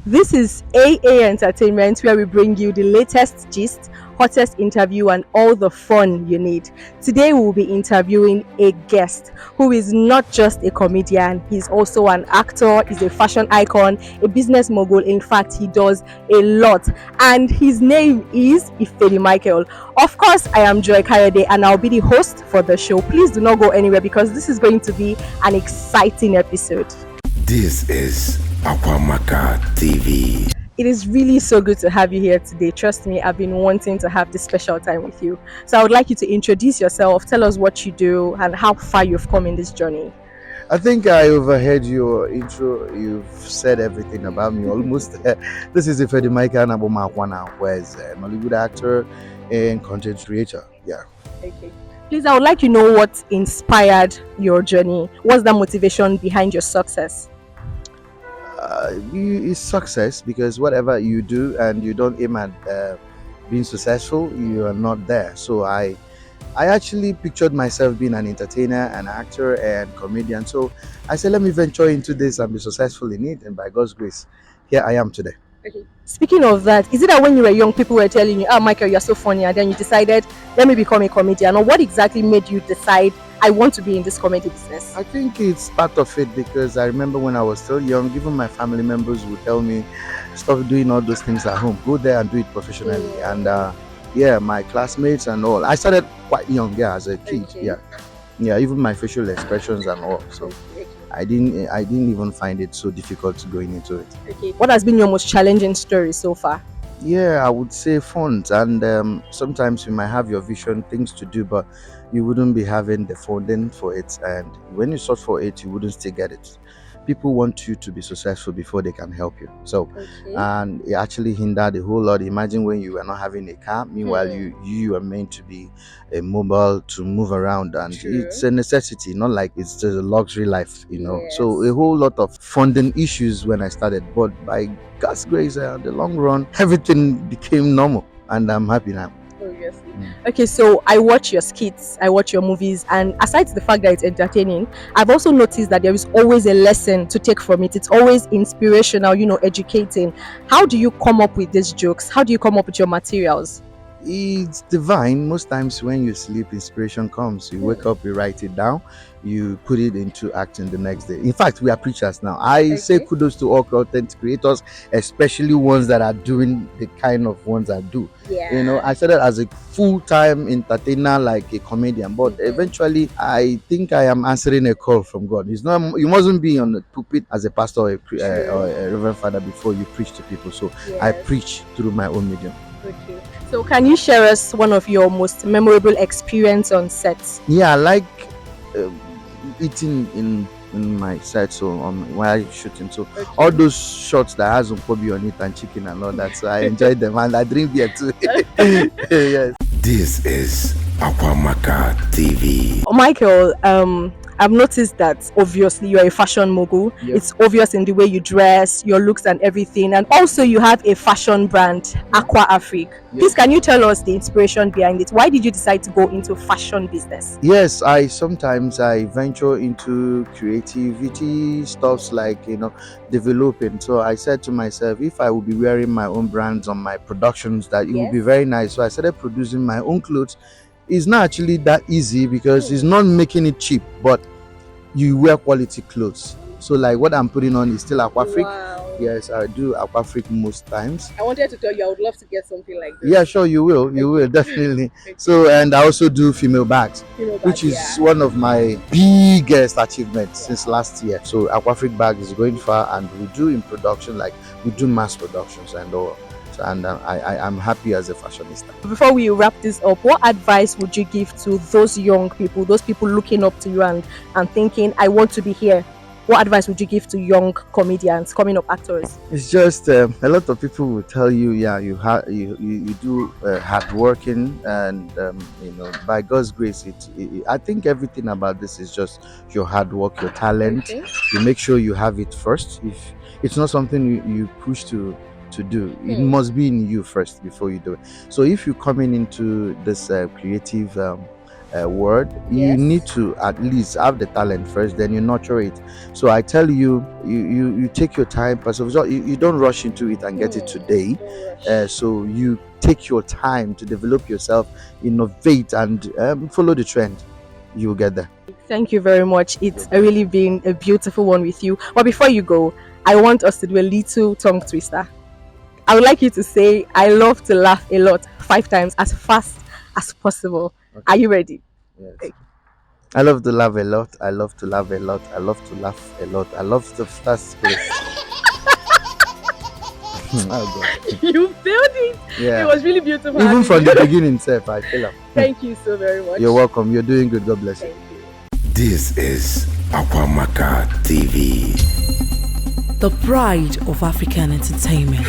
This is AA Entertainment, where we bring you the latest gist, hottest interview, and all the fun you need. Today, we will be interviewing a guest who is not just a comedian, he's also an actor, he's a fashion icon, a business mogul. In fact, he does a lot. And his name is Ifedi Micheal. Of course, I am Joy Kayode, and I'll be the host for the show. Please do not go anywhere because this is going to be an exciting episode. This is Aquamaka TV. It is really so good to have you here today. Trust me, I've been wanting to have this special time with you. So I would like you to introduce yourself, tell us what you do, and how far you've come in this journey. I think I overheard your intro. You've said everything about me almost. This is Ifedi Micheal Nabomakwana, who is a Nollywood actor and content creator. Yeah. Okay. Please, I would like you to know what inspired your journey. What's the motivation behind your success? It's success because whatever you do and you don't aim at being successful, you are not there. So I actually pictured myself being an entertainer, an actor, and comedian. So I said, let me venture into this and be successful in it. And by God's grace, here I am today. Okay. Speaking of that, is it that when you were young, people were telling you, "Oh, Michael, you're so funny," and then you decided, "Let me become a comedian"? Or what exactly made you decide, "I want to be in this comedy business"? I think it's part of it because I remember when I was still young, even my family members would tell me, stop doing all those things at home, go there and do it professionally. And yeah, my classmates and all. I started quite young, yeah, as a kid. Okay. Yeah, even my facial expressions and all. So Okay. I didn't even find it so difficult going into it. Okay. What has been your most challenging story so far? Yeah, I would say funds, and sometimes you might have your vision, things to do, but you wouldn't be having the funding for it. And when you sought for it, you wouldn't still get it. People want you to be successful before they can help you. So, Okay. and it actually hindered a whole lot. Imagine when you were not having a car, meanwhile you are meant to be a mobile to move around, and True. it's a necessity, not like it's just a luxury life, you know. Yes. So a whole lot of funding issues when I started, but by God's grace, in the long run, everything became normal, and I'm happy now. Obviously. Okay, so I watch your skits, I watch your movies, and aside the fact that it's entertaining, I've also noticed that there is always a lesson to take from it. It's always inspirational, educating. How do you come up with these jokes? How do you come up with your materials? It's divine. Most times when you sleep, inspiration comes. You wake up, you write it down, you put it into acting the next day. In fact, we are preachers now. I say kudos to all content creators, especially ones that are doing the kind of ones I do. Yeah. I started as a full-time entertainer, like a comedian, but eventually I think I am answering a call from God. It's not, you mustn't be on the pulpit as a pastor or a reverend father before you preach to people. So I preach through my own medium. Okay. So can you share us one of your most memorable experience on sets? Yeah, I like eating in my set, so while shooting. So all those shots that has Kobe on it and chicken and all that, so I enjoyed them and I drink beer too. Yes. This is Aquamaka TV. Michael, I've noticed that obviously you're a fashion mogul. Yep. It's obvious in the way you dress, your looks and everything. And also you have a fashion brand, Aqua Afrique. Please, can you tell us the inspiration behind it? Why did you decide to go into fashion business? Yes, I sometimes venture into creativity stuffs like developing. So I said to myself, if I would be wearing my own brands on my productions, that it would be very nice. So I started producing my own clothes. It's not actually that easy because it's not making it cheap, but you wear quality clothes. So like what I'm putting on is still Aquafrique. Wow. Yes, I do Aquafrique most times. I wanted to tell you I would love to get something like this. Yeah, sure, you will definitely. So, and I also do female bags, which is one of my biggest achievements since last year. So Aquafrique bag is going far, and we do in production, like we do mass productions and all. And I'm happy as a fashionista. Before we wrap this up, what advice would you give to those young people, those people looking up to you and thinking, I want to be here? What advice would you give to young comedians, coming up actors? It's just a lot of people will tell you, yeah, you do hard working, and by God's grace, I think everything about this is just your hard work, your talent. You make sure you have it first. If it's not something you push to do, it must be in you first before you do it. So if you're coming into this creative word, you need to at least have the talent first, then you nurture it. So I tell you, you take your time, you don't rush into it and get it today. So you take your time to develop yourself, innovate, and follow the trend. You'll get there. Thank you very much. It's really been a beautiful one with you. But before you go, I want us to do a little tongue twister. I would like you to say, I love to laugh a lot 5 times as fast as possible. Okay. Are you ready? Yes. I love to laugh a lot. I love to laugh a lot. I love to laugh a lot. I love the fast place. Oh God. You filled it. Yeah. It was really beautiful. Even from the beginning, self, I feel it. Thank you so very much. You're welcome. You're doing good. God bless you. Thank you. This is Akwamaka TV. The pride of African entertainment.